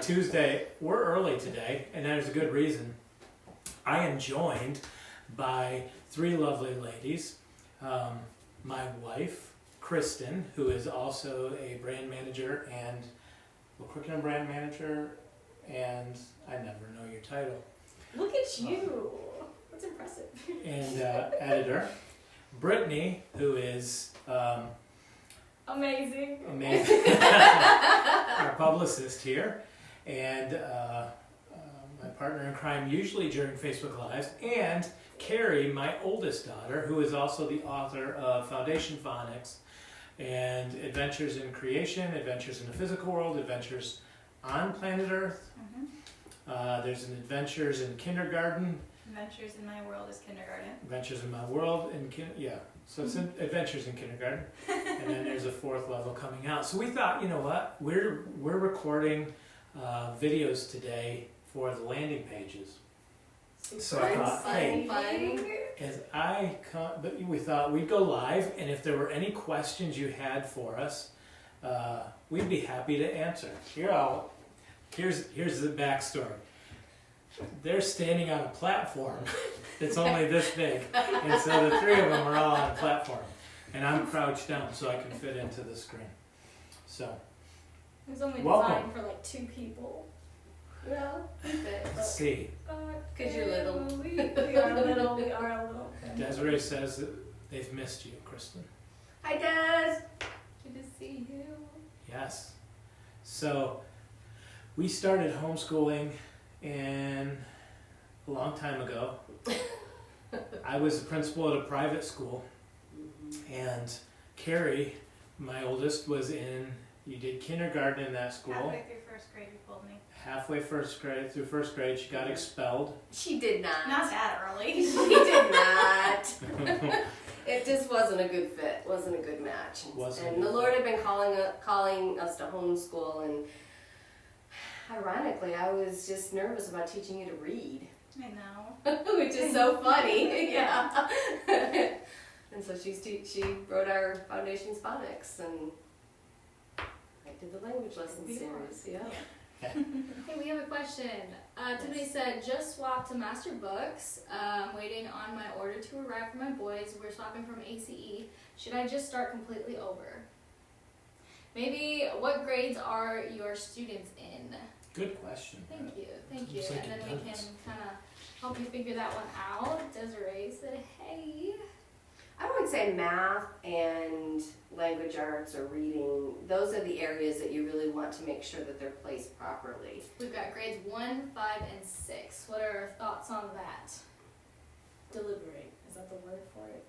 Tuesday. We're early today, and there's a good reason. I am joined by three lovely ladies. My wife, Kristen, who is also a brand manager and curriculum brand manager, and I never know your title. Look at you. That's impressive. And editor. Brittany, who is amazing. Our publicist here, and my partner in crime, usually during Facebook Lives, and Carrie, my oldest daughter, who is also the author of Foundations Phonics and Adventures in Creation, Adventures in the Physical World, Adventures on Planet Earth. Mm-hmm. There's an Adventures in Kindergarten. Adventures in My World is kindergarten. Adventures in My World, so it's Adventures in Kindergarten, and then there's a fourth level coming out. So we thought, you know what, we're recording videos today for the landing pages. So I thought, hey, we thought we'd go live, and if there were any questions you had for us, we'd be happy to answer. Here's the backstory. They're standing on a platform that's only this big, and so the three of them are all on a platform, and I'm crouched down so I can fit into the screen. So, it was only welcome. designed for like 2 people. Well, Let's see. Because you're little. We are little. We are a little. Desiree says that they've missed you, Kristen. Hi, Des. Good to see you. Yes. So, we started homeschooling a long time ago. I was the principal at a private school, and Carrie, my oldest, you did kindergarten in that school. Halfway through first grade, you pulled me. Halfway through first grade, she got expelled. She did not. Not that early. She did not. It just wasn't a good fit. Wasn't a good match. And the Lord had been calling us to homeschool, and ironically, I was just nervous about teaching you to read. I know. Which is so funny. Yeah. And so she wrote our Foundations Phonics, and I did the language lesson series. Yeah. Hey, we have a question. Tiffany said, just swapped to masterbooks. Waiting on my order to arrive for my boys. We're swapping from ACE. Should I just start completely over? Maybe what grades are your students in? Good question. Thank you. And Looks like then it we does. can kind of help you figure that one out. Desiree said, hey. I would say math and language arts or reading, those are the areas that you really want to make sure that they're placed properly. We've got grades 1, 5, and 6. What are our thoughts on that? Deliberate. Is that the word for it?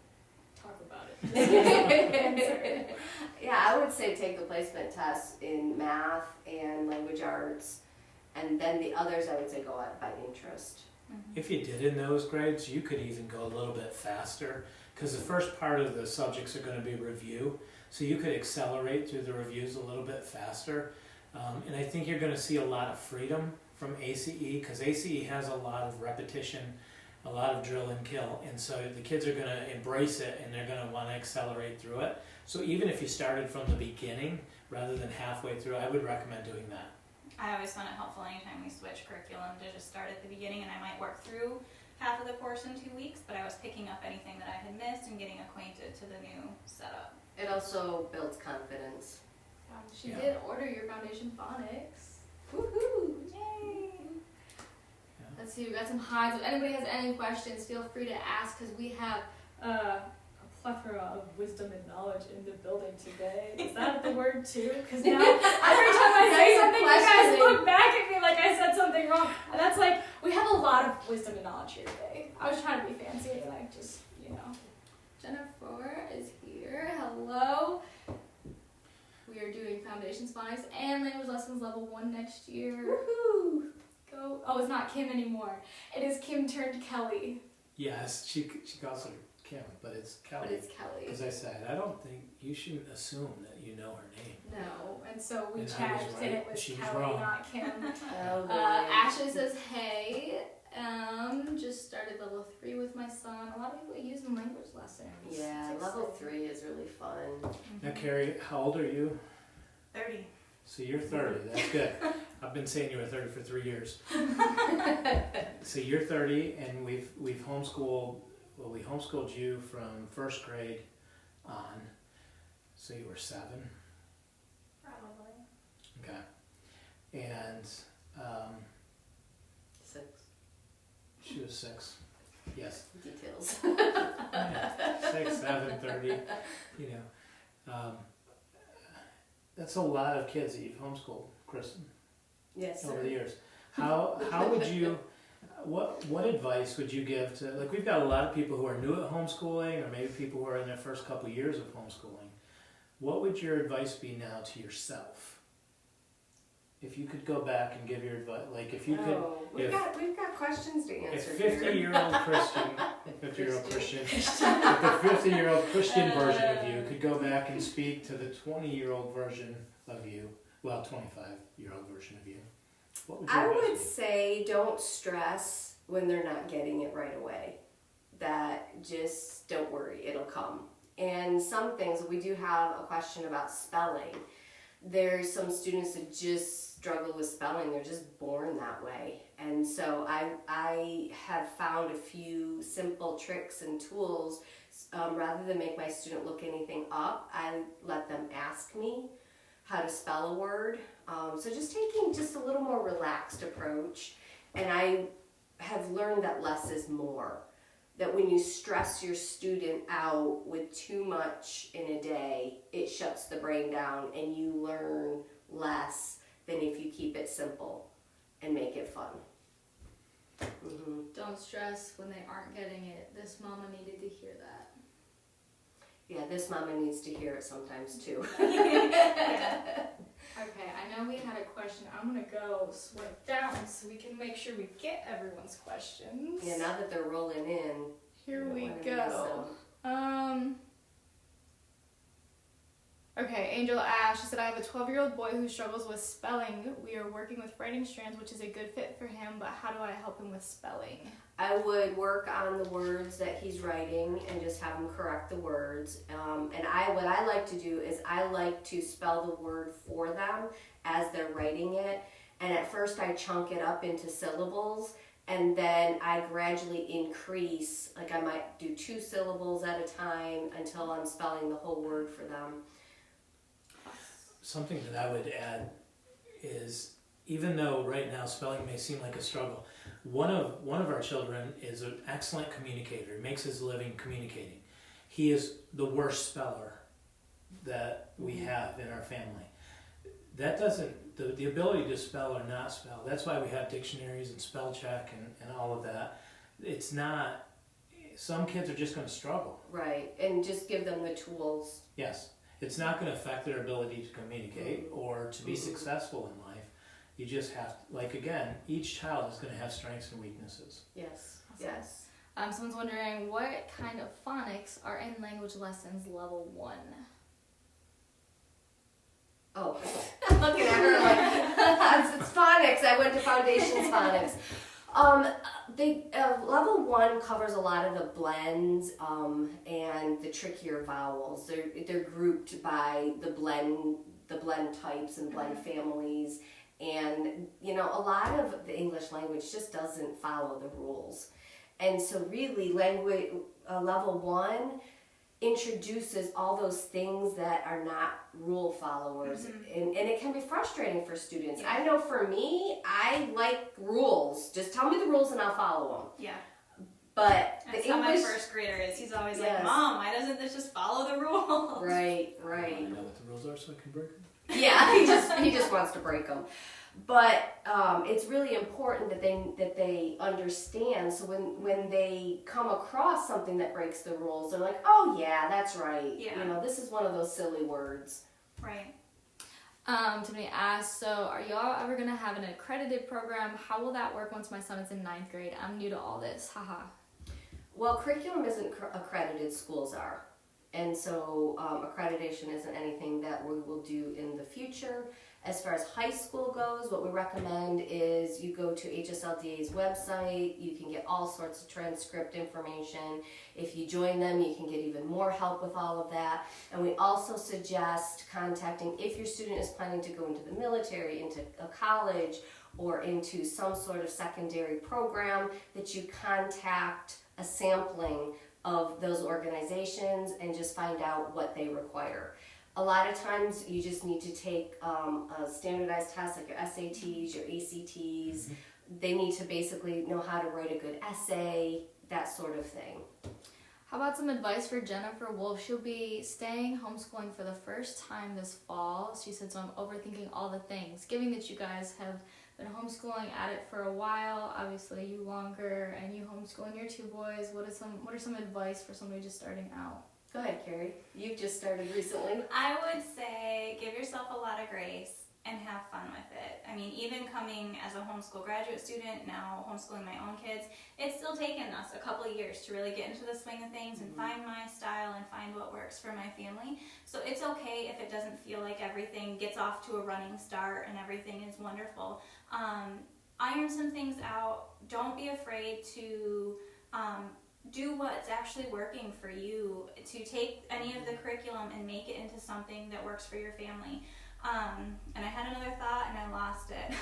Talk about it. Yeah, I would say take the placement tests in math and language arts, and then the others I would say go out by interest. If you did in those grades, you could even go a little bit faster, because the first part of the subjects are going to be review, so you could accelerate through the reviews a little bit faster. And I think you're going to see a lot of freedom from ACE, because ACE has a lot of repetition, a lot of drill and kill, and so the kids are going to embrace it, and they're going to want to accelerate through it. So even if you started from the beginning rather than halfway through, I would recommend doing that. I always found it helpful anytime we switch curriculum to just start at the beginning, and I might work through half of the course in 2 weeks, but I was picking up anything that I had missed and getting acquainted to the new setup. It also builds confidence. She did order your Foundation Phonics. Woohoo! Yay! Let's see, we got some highs. If anybody has any questions, feel free to ask, because we have A plethora of wisdom and knowledge in the building today. Is that the word too? Because now every time I say something, you guys look back at me like I said something wrong. And that's like, we have a lot of wisdom and knowledge here today. I was trying to be fancy, and I just, Jennifer is here. Hello. We are doing Foundations Phonics and Language Lessons Level 1 next year. Woohoo! Go. Oh, it's not Kim anymore. It is Kim turned Kelly. Yes, she calls her Kim, but it's Kelly. But it's Kelly. As I said, I don't think you shouldn't assume that you know her name. No, and so we And I was checked, right. and it was She was Kelly, wrong. not Kim. Oh, boy. Ashley says, hey, just started level 3 with my son. A lot of people use in language lessons. Yeah, It's level exciting. 3 is really fun. Now, Carrie, how old are you? 30. So you're 30. That's good. I've been saying you were 30 for 3 years. So you're 30, and we've homeschooled. Well, we homeschooled you from first grade on. So you were 7. Probably. Okay. And 6 she was 6. Yes. details. Yeah. 6, 7, 30. You know. That's a lot of kids that you've homeschooled, Kristen, Yes, over sir. the years. How would you, what advice would you give to, like, we've got a lot of people who are new at homeschooling, or maybe people who are in their first couple years of homeschooling. What would your advice be now to yourself? If you could go back and give your advice, like if you could, we've got questions to answer. if here. 50-year-old Christian, if the 50-year-old Christian version of you could go back and speak to the 20-year-old version of you, well, 25-year-old version of you, what would your I advice would be? say don't stress when they're not getting it right away. That just don't worry, it'll come. And some things, we do have a question about spelling. There's some students that just struggle with spelling, they're just born that way. And so I have found a few simple tricks and tools. Rather than make my student look anything up, I let them ask me how to spell a word. So just taking just a little more relaxed approach. And I have learned that less is more. That when you stress your student out with too much in a day, it shuts the brain down and you learn less than if you keep it simple and make it fun. Mm-hmm. Don't stress when they aren't getting it. This mama needed to hear that. Yeah, this mama needs to hear it sometimes too. Yeah. Okay, I know we had a question. I'm gonna go swipe down so we can make sure we get everyone's questions. Yeah, now that they're rolling in. Here you we don't wanna miss go. them. Okay, Angel Ash, she said, I have a 12-year-old boy who struggles with spelling. We are working with writing strands, which is a good fit for him, but how do I help him with spelling? I would work on the words that he's writing and just have him correct the words. And what I like to do is I like to spell the word for them as they're writing it. And at first I chunk it up into syllables, and then I gradually increase. Like I might do 2 syllables at a time until I'm spelling the whole word for them. Something that I would add is, even though right now spelling may seem like a struggle, one of our children is an excellent communicator. He makes his living communicating. He is the worst speller that we have in our family. That doesn't, the ability to spell or not spell, that's why we have dictionaries and spell check and all of that. It's not, some kids are just going to struggle. Right, and just give them the tools. Yes. It's not going to affect their ability to communicate or to be successful in life. You just have to, like, again, each child is going to have strengths and weaknesses. Yes, Awesome. yes. Someone's wondering, what kind of phonics are in language lessons level 1? Oh, I'm looking at her like, it's phonics. I went to Foundations Phonics. Level 1 covers a lot of the blends and the trickier vowels. They're grouped by the blend types and blend families, and you know, a lot of the English language just doesn't follow the rules. And so really level 1 introduces all those things that are not rule followers, and it can be frustrating for students. Yeah. I know for me, I like rules. Just tell me the rules and I'll follow them. Yeah. But That's the how my English, first grader is. He's always Yes. like, Mom, why doesn't this just follow the rules? right. I know what the rules are, so I can break them. Yeah, he just wants to break them. But it's really important that they understand. So when they come across something that breaks the rules, they're like, oh yeah, that's right. Yeah. You know, this is one of those silly words. Right. Somebody asked, so are y'all ever gonna have an accredited program? How will that work once my son is in 9th grade? I'm new to all this, haha. Well, curriculum isn't accredited, schools are. And so accreditation isn't anything that we will do in the future. As far as high school goes, what we recommend is you go to HSLDA's website. You can get all sorts of transcript information. If you join them, you can get even more help with all of that. And we also suggest contacting, if your student is planning to go into the military, into a college, or into some sort of secondary program, that you contact a sampling of those organizations and just find out what they require. A lot of times you just need to take a standardized test like your SATs, your ACTs. They need to basically know how to write a good essay, that sort of thing. How about some advice for Jennifer Wolf? She'll be staying homeschooling for the first time this fall. She said, so I'm overthinking all the things. Given that you guys have been homeschooling at it for a while, obviously you longer, and you homeschooling your two boys, what are some advice for somebody just starting out? Go ahead, Carrie. You've just started recently. I would say give yourself a lot of grace and have fun with it. I mean, even coming as a homeschool graduate student, now homeschooling my own kids, it's still taken us a couple of years to really get into the swing of things and find my style and find what works for my family. So it's okay if it doesn't feel like everything gets off to a running start and everything is wonderful. Iron some things out. Don't be afraid to do what's actually working for you, to take any of the curriculum and make it into something that works for your family. And I had another thought and I lost it.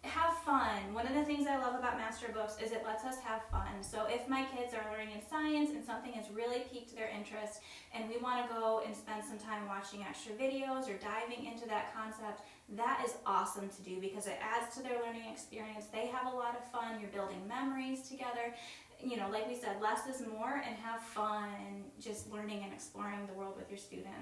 Have fun. One of the things I love about Masterbooks is it lets us have fun. So if my kids are learning in science and something has really piqued their interest and we want to go and spend some time watching extra videos or diving into that concept, that is awesome to do because it adds to their learning experience. They have a lot of fun. You're building memories together. You know, like we said, less is more, and have fun and just learning and exploring the world with your student.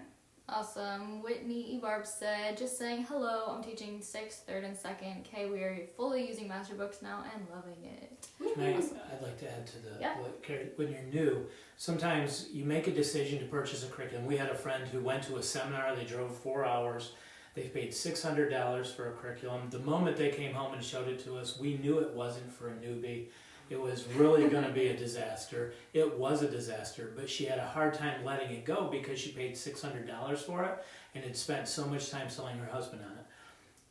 Awesome. Whitney Ebarb said, just saying hello, I'm teaching 6th, 3rd, and 2nd. Okay, we are fully using Masterbooks now and loving it. I'd like to add to what Carrie, when you're new, sometimes you make a decision to purchase a curriculum. We had a friend who went to a seminar, they drove 4 hours, they paid $600 for a curriculum. The moment they came home and showed it to us, we knew it wasn't for a newbie. It was really going to be a disaster. It was a disaster, but she had a hard time letting it go because she paid $600 for it and had spent so much time selling her husband on it.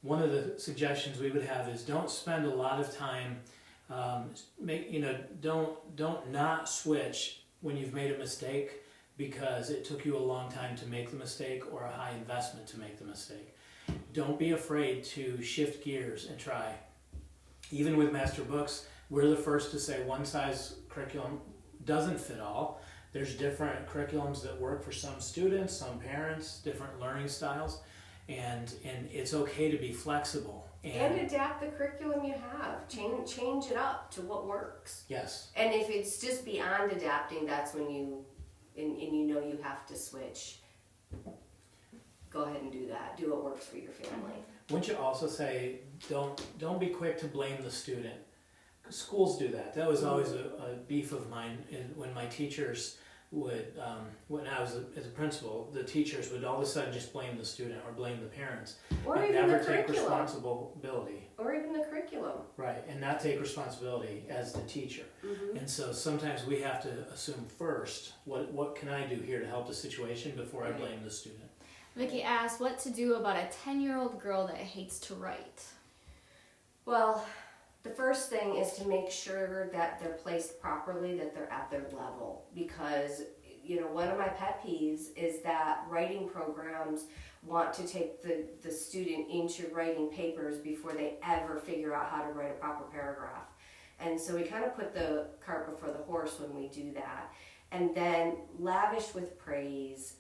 One of the suggestions we would have is don't spend a lot of time, don't not switch when you've made a mistake because it took you a long time to make the mistake or a high investment to make the mistake. Don't be afraid to shift gears and try. Even with Masterbooks, we're the first to say one size curriculum doesn't fit all. There's different curriculums that work for some students, some parents, different learning styles, and it's okay to be flexible. And adapt the curriculum you have. Change it up to what works. Yes. And if it's just beyond adapting, that's when you know you have to switch. Go ahead and do that. Do what works for your family. Wouldn't you also say don't be quick to blame the student? Schools do that. That was always a beef of mine when my teachers would, when I was as a principal, the teachers would all of a sudden just blame the student or blame the parents. Or and even never the take curriculum. responsibility. Or even the curriculum. Right, and not take responsibility as the teacher. Mm-hmm. And so sometimes we have to assume first, what can I do here to help the situation before I blame the student? Vicky asked what to do about a 10-year-old girl that hates to write. Well, the first thing is to make sure that they're placed properly, that they're at their level. Because, one of my pet peeves is that writing programs want to take the student into writing papers before they ever figure out how to write a proper paragraph. And so we kind of put the cart before the horse when we do that. And then lavish with praise.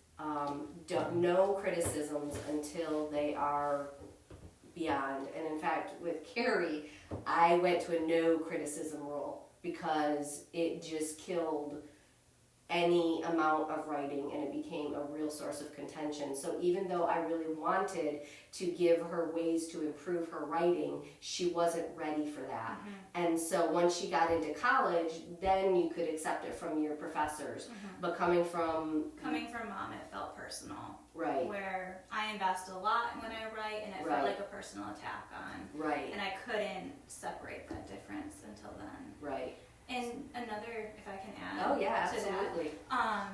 No criticisms until they are beyond. And in fact, with Carrie, I went to a no criticism rule because it just killed any amount of writing and it became a real source of contention. So even though I really wanted to give her ways to improve her writing, she wasn't ready for that. Mm-hmm. And so once she got into college, then you could accept it from your professors. Mm-hmm. But coming from mom, it felt personal. Right. Where I invest a lot when I write and it felt like a personal attack on. Right. And I couldn't separate that difference until then. Right. And another, if I can add to absolutely. that.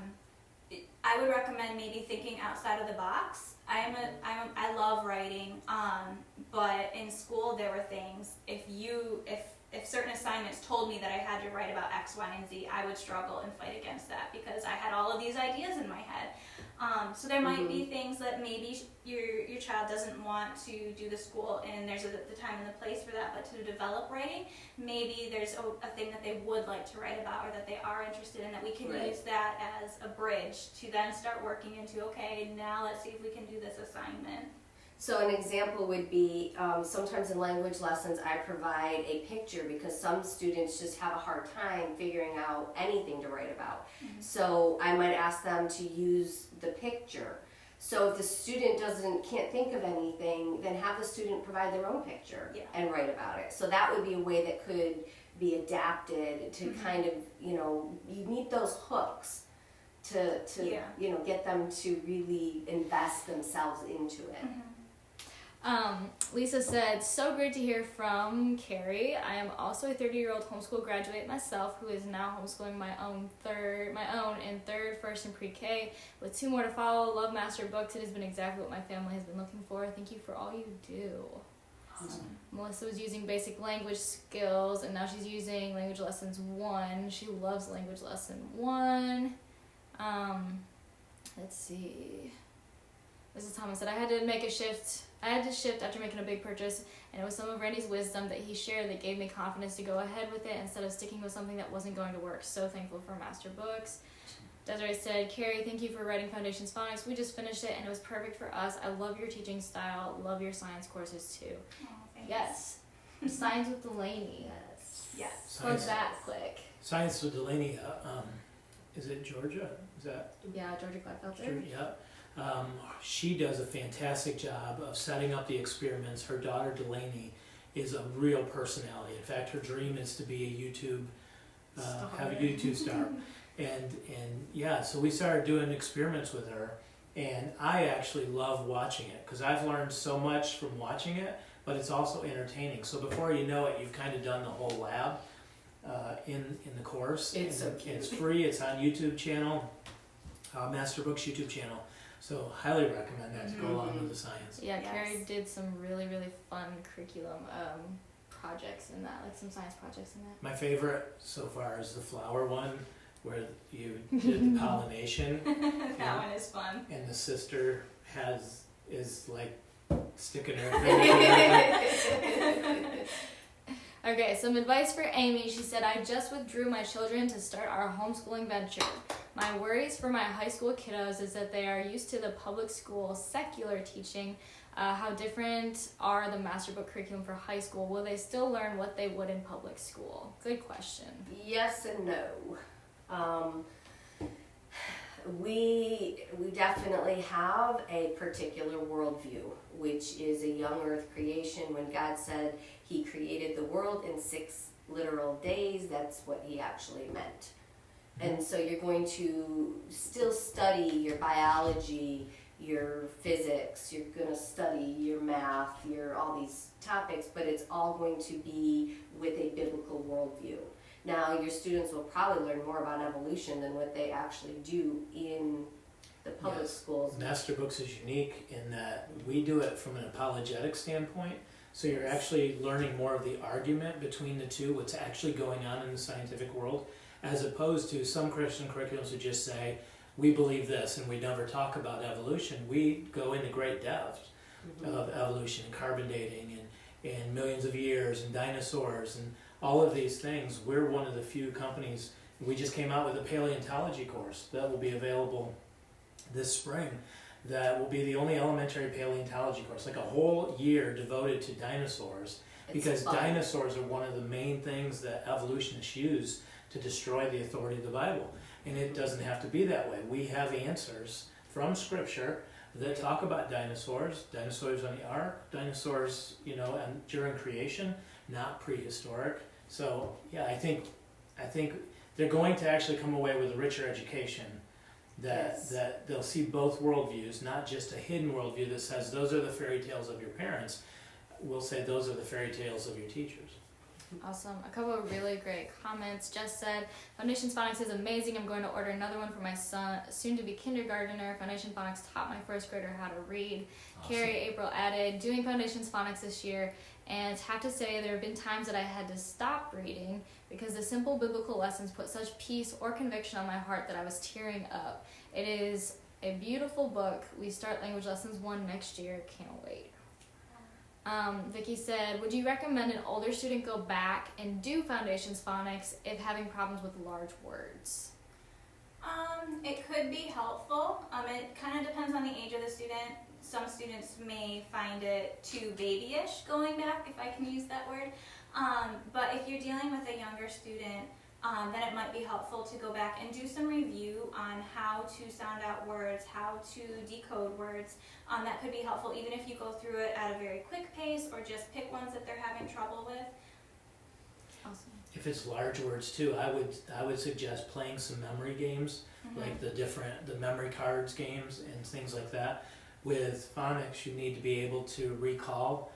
I would recommend maybe thinking outside of the box. I love writing, but in school there were things, if certain assignments told me that I had to write about X, Y, and Z, I would struggle and fight against that because I had all of these ideas in my head. So there might be things that maybe your child doesn't want to do the school, and there's the time and the place for that, but to develop writing, maybe there's a thing that they would like to write about or that they are interested in, that we can use that as a bridge to then start working into, okay, now let's see if we can do this assignment. So an example would be, sometimes in language lessons I provide a picture because some students just have a hard time figuring out anything to write about. So I might ask them to use the picture. So if the student can't think of anything, then have the student provide their own picture and write about it. So that would be a way that could be adapted to kind of, you need those hooks to get them to really invest themselves into it. Lisa said, so great to hear from Carrie. I am also a 30-year-old homeschool graduate myself who is now homeschooling my own in third, first, and pre-K with 2 more to follow. Love Master Books. It has been exactly what my family has been looking for. Thank you for all you do. Awesome. Melissa was using basic language skills, and now she's using language lessons 1. She loves language lesson 1. Let's see. Mrs. Thomas said, I had to shift after making a big purchase, and it was some of Randy's wisdom that he shared that gave me confidence to go ahead with it instead of sticking with something that wasn't going to work. So thankful for Master Books. Desiree said, Carrie, thank you for writing Foundations Phonics. We just finished it, and it was perfect for us. I love your teaching style. Love your science courses, too. Oh, thanks. Yes. Science with Delaney. Yes. Plug that quick. Science with Delaney, is it Georgia? Is that? Yeah, Georgia Gladfelter. Yeah. She does a fantastic job of setting up the experiments. Her daughter Delaney is a real personality. In fact, her dream is to be have a YouTube star. And so we started doing experiments with her, and I actually love watching it because I've learned so much from watching it, but it's also entertaining. So before you know it, you've kind of done the whole lab in the course. It's so cute. It's free. It's on YouTube channel, Master Books YouTube channel. So highly recommend that to go along with the science. Yeah, Yes. Carrie did some really, really fun curriculum projects in that, like some science projects in that. My favorite so far is the flower one, where you did the pollination. That one is fun. And the sister is like sticking her finger. Okay, some advice for Amy. She said, I just withdrew my children to start our homeschooling venture. My worries for my high school kiddos is that they are used to the public school secular teaching. How different are the master book curriculum for high school? Will they still learn what they would in public school? Good question. Yes and no. We definitely have a particular worldview, which is a young earth creation. When God said he created the world in 6 literal days, that's what he actually meant. And so you're going to still study your biology, your physics, you're going to study your math, all these topics, but it's all going to be with a biblical worldview. Now, your students will probably learn more about evolution than what they actually do in the public schools. Master Books is unique in that we do it from an apologetic standpoint. So you're actually learning more of the argument between the two, what's actually going on in the scientific world, as opposed to some Christian curriculums that just say, we believe this and we never talk about evolution. We go into great depth of evolution and carbon dating and millions of years and dinosaurs and all of these things. We're one of the few companies, we just came out with a paleontology course that will be available this spring, that will be the only elementary paleontology course, like a whole year devoted to dinosaurs, because dinosaurs are one of the main things that evolutionists use to destroy the authority of the Bible. And it doesn't have to be that way. We have answers from Scripture that talk about dinosaurs on the ark, dinosaurs, and during creation, not prehistoric. So yeah, I think they're going to actually come away with a richer education. That they'll see both worldviews, not just a hidden worldview that says those are the fairy tales of your parents. We'll say those are the fairy tales of your teachers. Awesome. A couple of really great comments. Jess said, Foundations Phonics is amazing. I'm going to order another one for my son, soon to be kindergartner. Foundation Phonics taught my first grader how to read. Awesome. Carrie April added, doing Foundations Phonics this year, and have to say there have been times that I had to stop reading because the simple biblical lessons put such peace or conviction on my heart that I was tearing up. It is a beautiful book. We start language lessons 1 next year. Can't wait. Vicky said, would you recommend an older student go back and do Foundations Phonics if having problems with large words? It could be helpful. It kind of depends on the age of the student. Some students may find it too babyish going back, if I can use that word. But if you're dealing with a younger student, then it might be helpful to go back and do some review on how to sound out words, how to decode words. That could be helpful even if you go through it at a very quick pace or just pick ones that they're having trouble with. Awesome. If it's large words too, I would suggest playing some memory games, like the memory cards games and things like that. With phonics, you need to be able to recall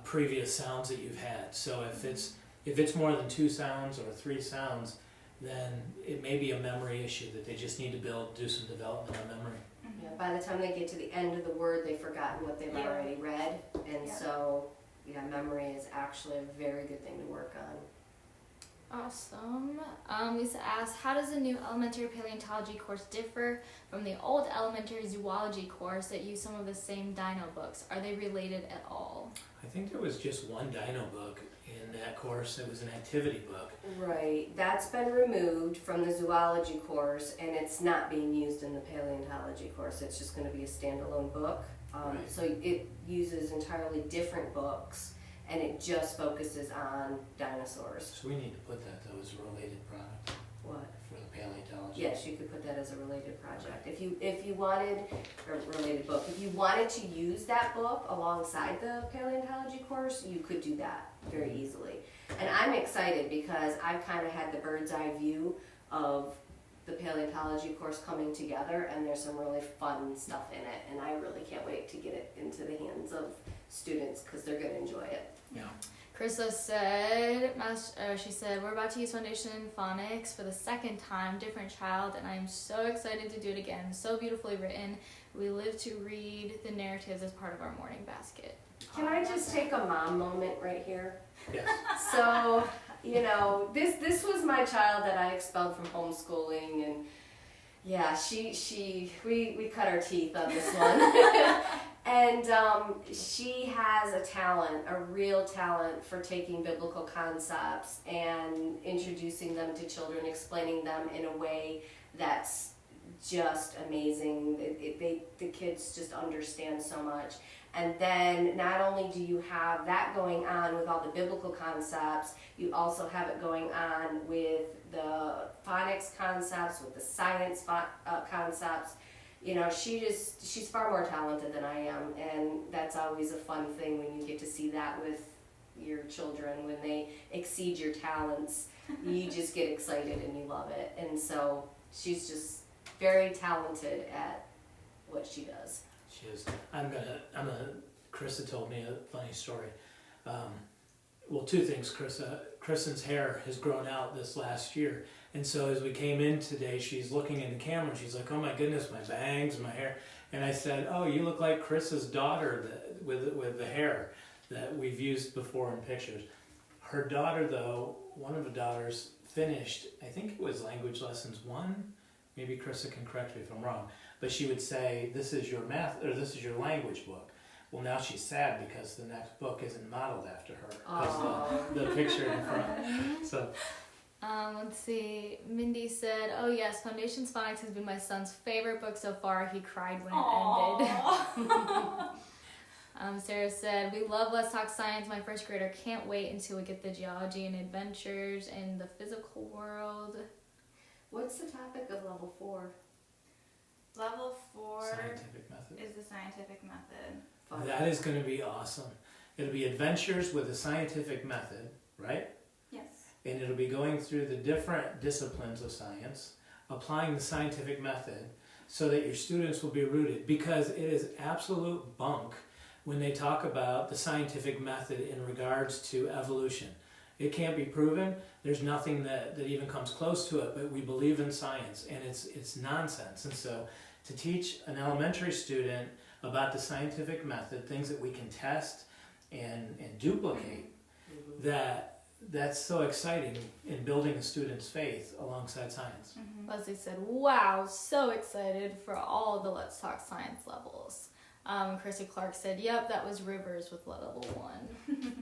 previous sounds that you've had. So if it's more than 2 sounds or 3 sounds, then it may be a memory issue that they just need to do some development on memory. Yeah, by the time they get to the end of the word, they've forgotten what they've already read, and so memory is actually a very good thing to work on. Awesome. Lisa asked, how does the new elementary paleontology course differ from the old elementary zoology course that used some of the same dino books? Are they related at all? I think there was just one dino book in that course. It was an activity book. Right, that's been removed from the zoology course, and it's not being used in the paleontology course. It's just going to be a standalone book. Right. So it uses entirely different books, and it just focuses on dinosaurs. So we need to put that though as a related product What? for the paleontology. Yes, you could put that as a related project. If you wanted, or related book, if you wanted to use that book alongside the paleontology course, you could do that very easily. And I'm excited because I've kind of had the bird's eye view of the paleontology course coming together, and there's some really fun stuff in it, and I really can't wait to get it into the hands of students because they're going to enjoy it. Yeah. Krista said, she said, we're about to use Foundation Phonics for the 2nd time, different child, and I'm so excited to do it again. So beautifully written. We live to read the narratives as part of our morning basket. Can I just take a mom moment right here? Yes. So, this was my child that I expelled from homeschooling, and yeah, we cut our teeth on this one. And she has a talent, a real talent for taking biblical concepts and introducing them to children, explaining them in a way that's just amazing. The kids just understand so much. And then not only do you have that going on with all the biblical concepts, you also have it going on with the phonics concepts, with the science concepts. She's far more talented than I am, and that's always a fun thing when you get to see that with your children. When they exceed your talents, you just get excited and you love it. And so she's just very talented at what she does. She is. Krista told me a funny story. Well, 2 things, Krista. Kristen's hair has grown out this last year. And so as we came in today, she's looking in the camera and she's like, oh my goodness, my bangs, my hair. And I said, oh, you look like Chris's daughter with the hair that we've used before in pictures. Her daughter, though, one of the daughters finished, I think it was language lessons 1. Maybe Krista can correct me if I'm wrong. But she would say, this is your math, or this is your language book. Well, now she's sad because the next book isn't modeled after her. Because the picture in front. So. Let's see. Mindy said, oh yes, Foundations Phonics has been my son's favorite book so far. He cried when it ended. Sarah said, we love Let's Talk Science. My first grader can't wait until we get the geology and adventures in the physical world. What's the topic of level 4? Level 4 scientific method. is the scientific method. Fun. That is going to be awesome. It'll be adventures with a scientific method, right? Yes. And it'll be going through the different disciplines of science, applying the scientific method so that your students will be rooted, because it is absolute bunk when they talk about the scientific method in regards to evolution It can't be proven. There's nothing that even comes close to it, but we believe in science, and it's nonsense. And so to teach an elementary student about the scientific method, things that we can test and duplicate, that's so exciting in building a student's faith alongside science. Leslie said, wow, so excited for all of the Let's Talk Science levels. Chrissy Clark said, yep, that was Rivers with level 1.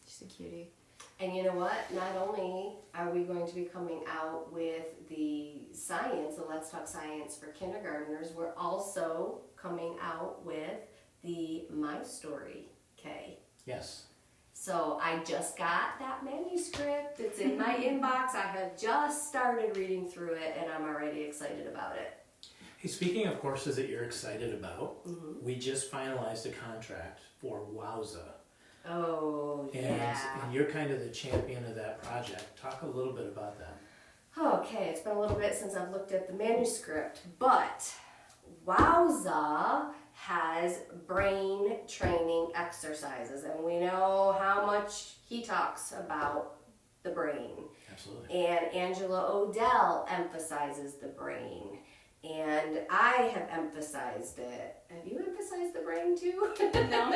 She's a cutie. And you know what? Not only are we going to be coming out with the science, the Let's Talk Science for kindergartners, we're also coming out with the My Story K. Yes. So I just got that manuscript. It's in my inbox. I have just started reading through it, and I'm already excited about it. Hey, speaking of courses that you're excited about, we just finalized a contract for Wowza. Oh, yeah. And you're kind of the champion of that project. Talk a little bit about that. Okay, it's been a little bit since I've looked at the manuscript, but Wowza has brain training exercises, and we know how much he talks about the brain. Absolutely. And Angela Odell emphasizes the brain, and I have emphasized it. Have you emphasized the brain too? No.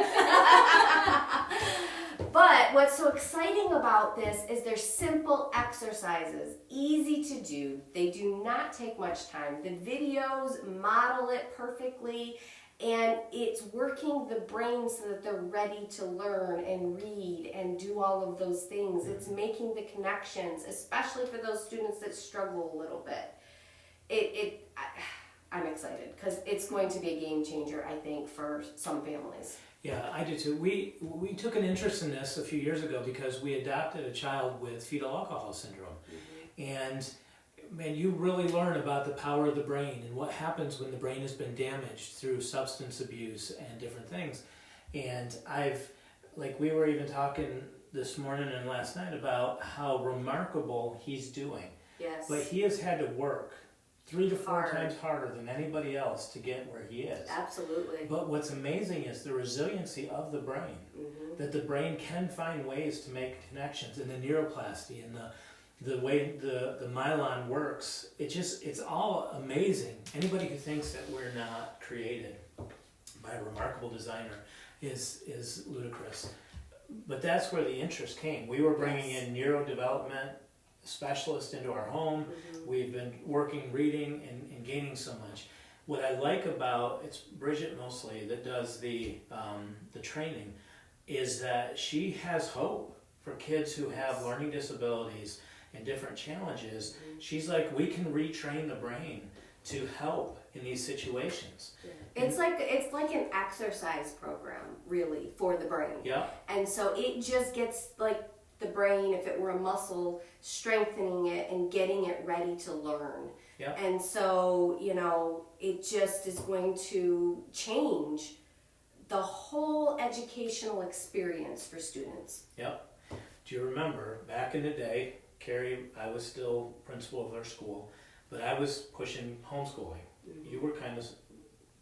But what's so exciting about this is they're simple exercises, easy to do. They do not take much time. The videos model it perfectly, and it's working the brain so that they're ready to learn and read and do all of those things. It's making the connections, especially for those students that struggle a little bit. I'm excited because it's going to be a game changer, I think, for some families. Yeah, I do too. We took an interest in this a few years ago because we adopted a child with fetal alcohol syndrome. And man, you really learn about the power of the brain and what happens when the brain has been damaged through substance abuse and different things. And we were even talking this morning and last night about how remarkable he's doing. Yes. But he has had to work 3 to 4 Hard. times harder than anybody else to get where he is. Absolutely. But what's amazing is the resiliency of the brain, that the brain can find ways to make connections, and the neuroplasty and the way the myelin works. It's all amazing. Anybody who thinks that we're not created by a remarkable designer is ludicrous. But that's where the interest came. We were bringing in neurodevelopment specialists into our home. We've been working, reading, and gaining so much. What I like about, it's Bridget mostly that does the training, is that she has hope for kids who have learning disabilities and different challenges. She's like, we can retrain the brain to help in these situations. It's like an exercise program, really, for the brain. Yeah. And so it just gets like the brain, if it were a muscle, strengthening it and getting it ready to learn. Yep. And so, it just is going to change the whole educational experience for students. Yep. Do you remember back in the day, Carrie, I was still principal of our school, but I was pushing homeschooling. You were kind of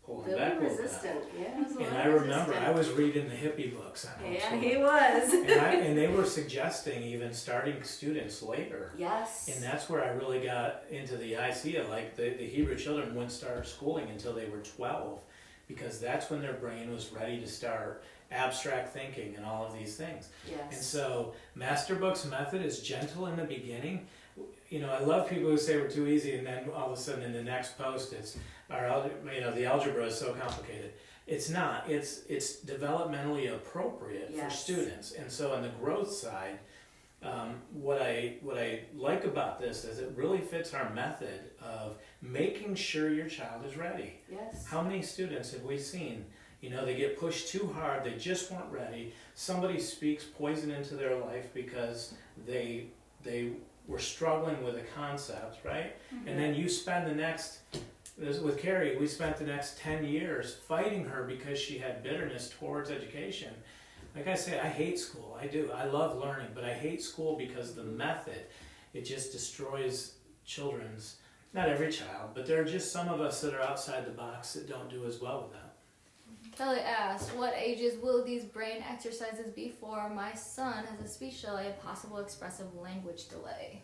pulling back a little bit. Resistant, yeah. And I remember I was reading the hippie books on homeschooling. Yeah, he was. and they were suggesting even starting students later. Yes. And that's where I really got into the idea, like the Hebrew children wouldn't start schooling until they were 12, because that's when their brain was ready to start abstract thinking and all of these things. Yes. And so Masterbooks method is gentle in the beginning. I love people who say we're too easy, and then all of a sudden in the next post it's the algebra is so complicated. It's not. It's developmentally appropriate for students. And so on the growth side, what I like about this is it really fits our method of making sure your child is ready. Yes. How many students have we seen? They get pushed too hard, they just weren't ready. Somebody speaks poison into their life because they were struggling with a concept, right? And then you spend with Carrie, we spent the next 10 years fighting her because she had bitterness towards education. Like I say, I hate school. I do. I love learning, but I hate school because the method, it just destroys children's, not every child, but there are just some of us that are outside the box that don't do as well with that. Shelly asks, what ages will these brain exercises be for? My son has a speech delay, a possible expressive language delay.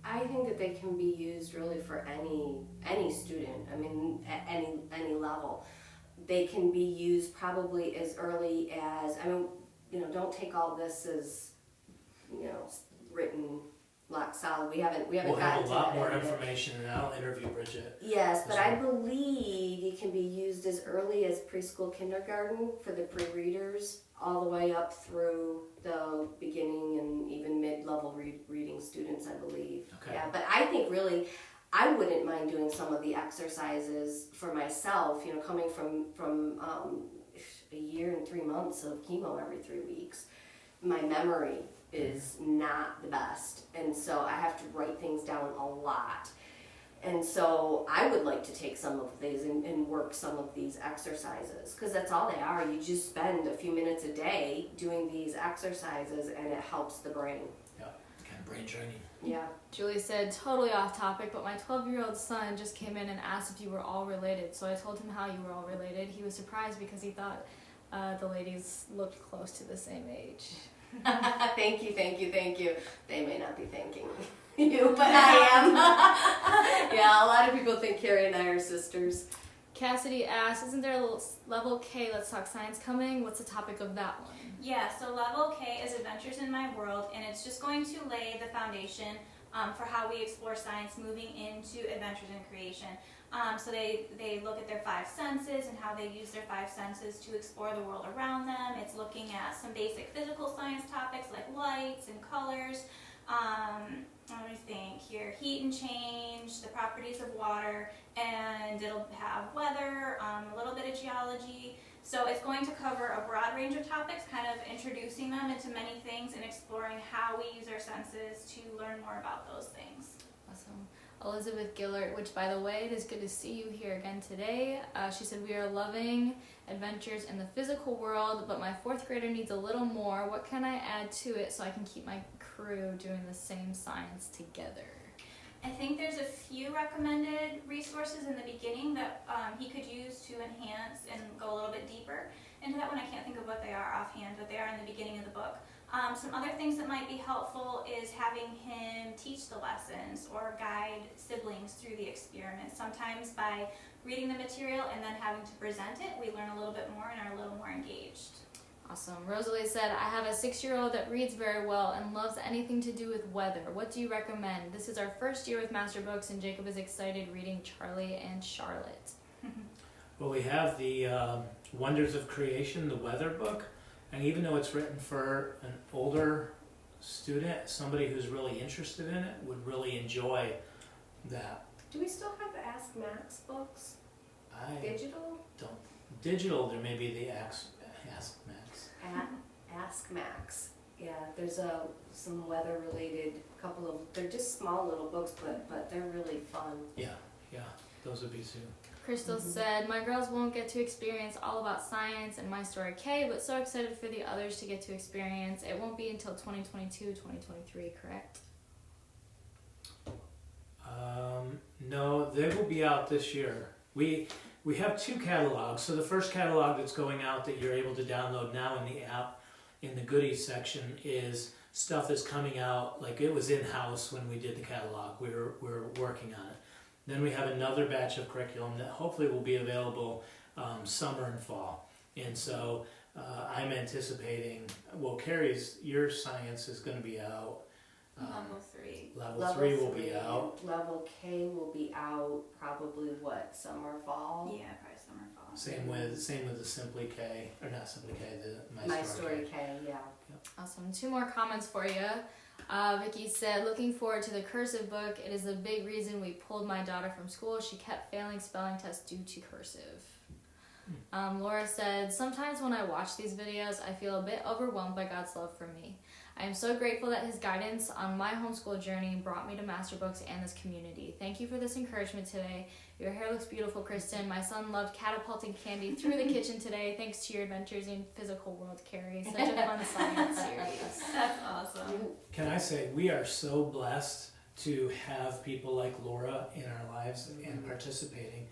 I think that they can be used really for any student. I mean, at any level. They can be used probably as early as, I mean, don't take all this as, written lock solid. We haven't We'll gotten have a to lot that more end of it. information, and I'll interview Bridget. Yes, but as I well. believe it can be used as early as preschool, kindergarten for the pre-readers, all the way up through the beginning and even mid-level reading students, I believe. Okay. Yeah, but I think really, I wouldn't mind doing some of the exercises for myself. Coming from a year and 3 months of chemo every 3 weeks, my memory is not the best, and so I have to write things down a lot. And so I would like to take some of these and work some of these exercises, because that's all they are. You just spend a few minutes a day doing these exercises, and it helps the brain. Yeah, kind of brain training. Yeah. Julie said, totally off topic, but my 12-year-old son just came in and asked if you were all related. So I told him how you were all related. He was surprised because he thought the ladies looked close to the same age. Thank you. They may not be thanking you, but I am. Yeah, a lot of people think Carrie and I are sisters. Cassidy asked, isn't there a little level K Let's Talk Science coming? What's the topic of that one? Yeah, so level K is Adventures in My World, and it's just going to lay the foundation for how we explore science moving into Adventures in Creation. So they look at their 5 senses and how they use their 5 senses to explore the world around them. It's looking at some basic physical science topics like lights and colors. Let me think here. Heat and change, the properties of water, and it'll have weather, a little bit of geology. So it's going to cover a broad range of topics, kind of introducing them into many things and exploring how we use our senses to learn more about those things. Awesome. Elizabeth Gillard, which by the way, it is good to see you here again today. She said, we are loving adventures in the physical world, but my 4th grader needs a little more. What can I add to it so I can keep my crew doing the same science together? I think there's a few recommended resources in the beginning that he could use to enhance and go a little bit deeper into that one. I can't think of what they are offhand, but they are in the beginning of the book. Some other things that might be helpful is having him teach the lessons or guide siblings through the experiment. Sometimes by reading the material and then having to present it, we learn a little bit more and are a little more engaged. Awesome. Rosalie said, I have a 6-year-old that reads very well and loves anything to do with weather. What do you recommend? This is our first year with Master Books, and Jacob is excited reading Charlie and Charlotte. Well, we have the Wonders of Creation, the weather book, and even though it's written for an older student, somebody who's really interested in it would really enjoy that. Do we still have the Ask Max books? Digital? Digital, there may be the Ask Max. Ask Max. Yeah, there's some weather related couple of, they're just small little books, but they're really fun. Yeah, those would be too. Crystal said, my girls won't get to experience all about science and My Story K, but so excited for the others to get to experience. It won't be until 2022, 2023, correct? No, they will be out this year. We have 2 catalogs. So the first catalog that's going out that you're able to download now in the app, in the goodies section, is stuff that's coming out, like it was in-house when we did the catalog. We were working on it. Then we have another batch of curriculum that hopefully will be available summer and fall. And so I'm anticipating, well, Carrie's, your science is going to be out. Level 3. Level 3 will be out. Level K will be out probably summer, fall? Yeah, probably summer, fall. Same with the Simply K, or not Simply K, the My Story K, yeah. Awesome. 2 more comments for you. Vicky said, looking forward to the cursive book. It is a big reason we pulled my daughter from school. She kept failing spelling tests due to cursive. Laura said, sometimes when I watch these videos, I feel a bit overwhelmed by God's love for me. I am so grateful that his guidance on my homeschool journey brought me to Master Books and this community. Thank you for this encouragement today. Your hair looks beautiful, Kristen. My son loved catapulting candy through the kitchen today thanks to your adventures in physical world, Carrie. Such a fun science series. That's awesome. Can I say, we are so blessed to have people like Laura in our lives and participating.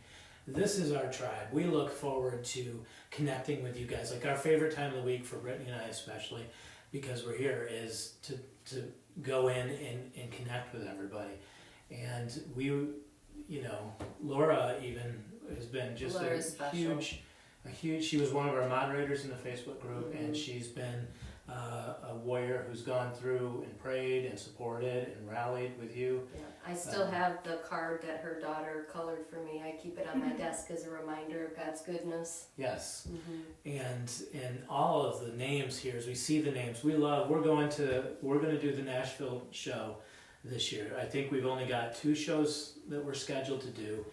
this is our tribe. We look forward to connecting with you guys. Like our favorite time of the week for Brittany and I especially, because we're here, is to go in and connect with everybody. And we, you know, Laura even has been just a huge, she was one of our moderators in the Facebook group, and she's been a warrior who's gone through and prayed and supported and rallied with you. Yeah. I still have the card that her daughter colored for me. I keep it on my desk as a reminder of God's goodness. Yes. And all of the names here, as we see the names, we're going to do the Nashville show this year. I think we've only got 2 shows that we're scheduled to do.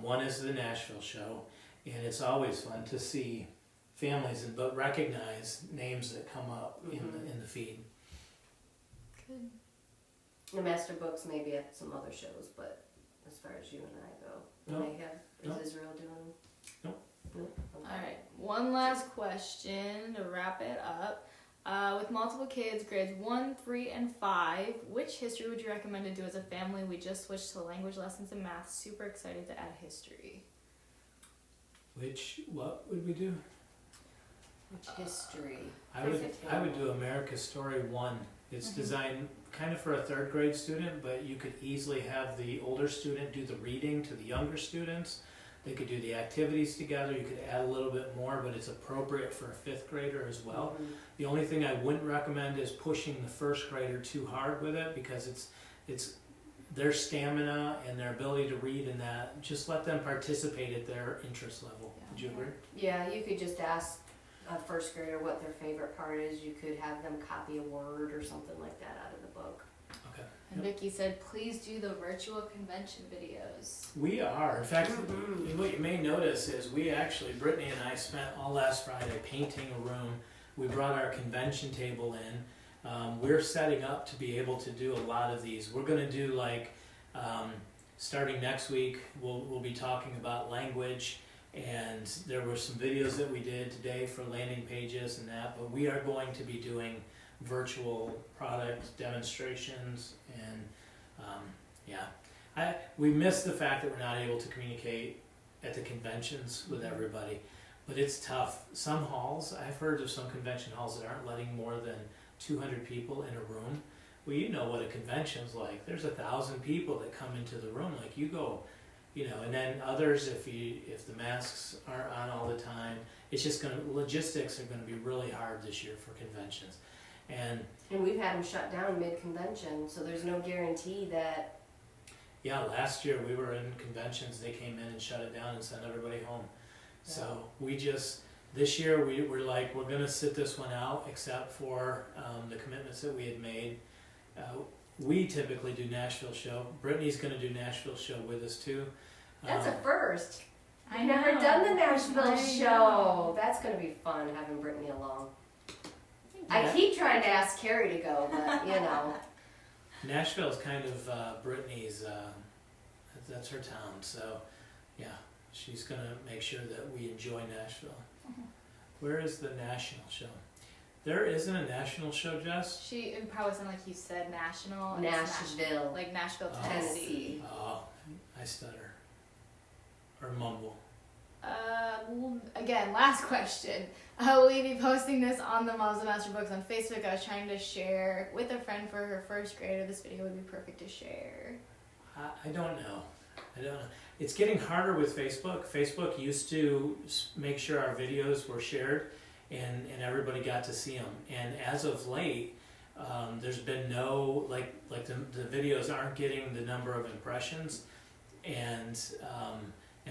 One is the Nashville show, and it's always fun to see families but recognize names that come up in the feed. Good. The Master Books may be at some other shows, but as far as you and I go, is Israel doing? No. Okay. All right, one last question to wrap it up. With multiple kids, grades 1, 3, and 5, which history would you recommend to do as a family? We just switched to language lessons and math. Super excited to add history. What would we do? Which history? I would do America's Story 1. It's designed kind of for a 3rd grade student, but you could easily have the older student do the reading to the younger students. They could do the activities together. You could add a little bit more, but it's appropriate for a 5th grader as well. The only thing I wouldn't recommend is pushing the 1st grader too hard with it, because it's their stamina and their ability to read and that. Just let them participate at their interest level. Would you agree? Yeah, you could just ask a 1st grader what their favorite part is. You could have them copy a word or something like that out of the book. Okay. And Vicki said, please do the virtual convention videos. We are. In fact, what you may notice is Brittany and I spent all last Friday painting a room. We brought our convention table in. We're setting up to be able to do a lot of these. We're going to do starting next week, we'll be talking about language. And there were some videos that we did today for landing pages and that, but we are going to be doing virtual product demonstrations, and we miss the fact that we're not able to communicate at the conventions with everybody, but it's tough. Some halls, I've heard of some convention halls that aren't letting more than 200 people in a room. Well, you know what a convention's like. There's 1,000 people that come into the room. Like, you go, you know, and then others, if the masks aren't on all the time, it's just logistics are gonna be really hard this year for conventions. And we've had them shut down mid-convention, so there's no guarantee that. Yeah, last year we were in conventions, they came in and shut it down and sent everybody home. Yeah. So this year we're like, we're gonna sit this one out, except for the commitments that we had made. We typically do Nashville show. Brittany's going to do Nashville show with us too. That's a first. I've never done the Nashville show. That's going to be fun having Brittany along. I keep trying to ask Carrie to go, but you know. Nashville's kind of Brittany's, that's her town. So yeah, she's going to make sure that we enjoy Nashville. Where is the national show? There isn't a national show, Jess? It probably sounded like you said national. Nashville. Like Nashville, Tennessee. Oh, I stutter. Or mumble. Again, last question. Will you be posting this on the Moms of Master Books on Facebook? I was trying to share with a friend for her 1st grader. This video would be perfect to share. I don't know. It's getting harder with Facebook. Facebook used to make sure our videos were shared, and everybody got to see them. And as of late, there's been no, the videos aren't getting the number of impressions, and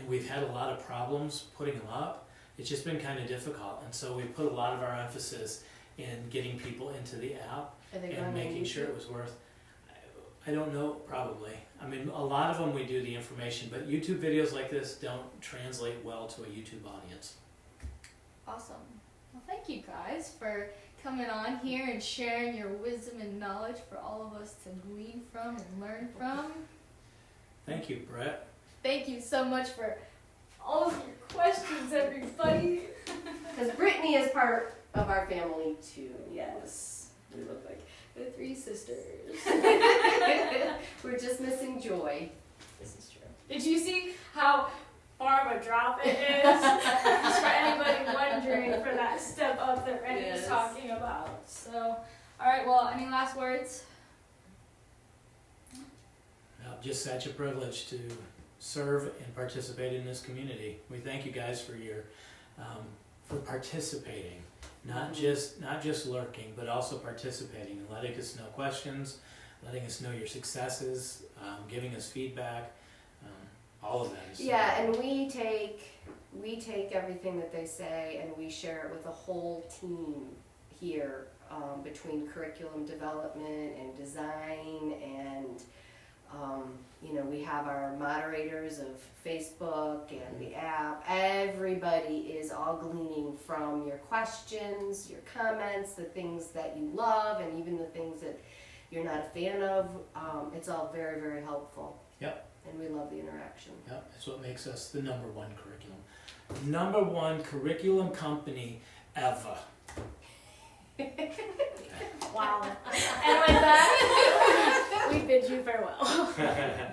we've had a lot of problems putting them up. It's just been kind of difficult, and so we put a lot of our emphasis in getting people into the app and making sure it was worth. I don't know, probably. I mean, a lot of them we do the information, but YouTube videos like this don't translate well to a YouTube audience. Awesome. Well, thank you guys for coming on here and sharing your wisdom and knowledge for all of us to glean from and learn from. Thank you, Brett. Thank you so much for all of your questions, everybody. Because Brittany is part of our family too. Yes. We look like the 3 sisters. We're just missing Joy. This is true. Did you see how far of a drop it is. Just for anybody wondering for that step up that Randy was Yes. talking about. So, alright, well, any last words? Just such a privilege to serve and participate in this community. We thank you guys for your for participating, not just lurking, but also participating and letting us know questions, letting us know your successes, giving us feedback, all of that. Is Yeah, and we take everything that they say and we share it with a whole team here, between curriculum development and design and we have our moderators of Facebook and the app. Everybody is all gleaning from your questions, your comments, the things that you love, and even the things that you're not a fan of. It's all very, very helpful. Yep. And we love the interaction. Yep, that's what makes us the number one curriculum. Number one curriculum company ever. Wow. And with that, we bid you farewell.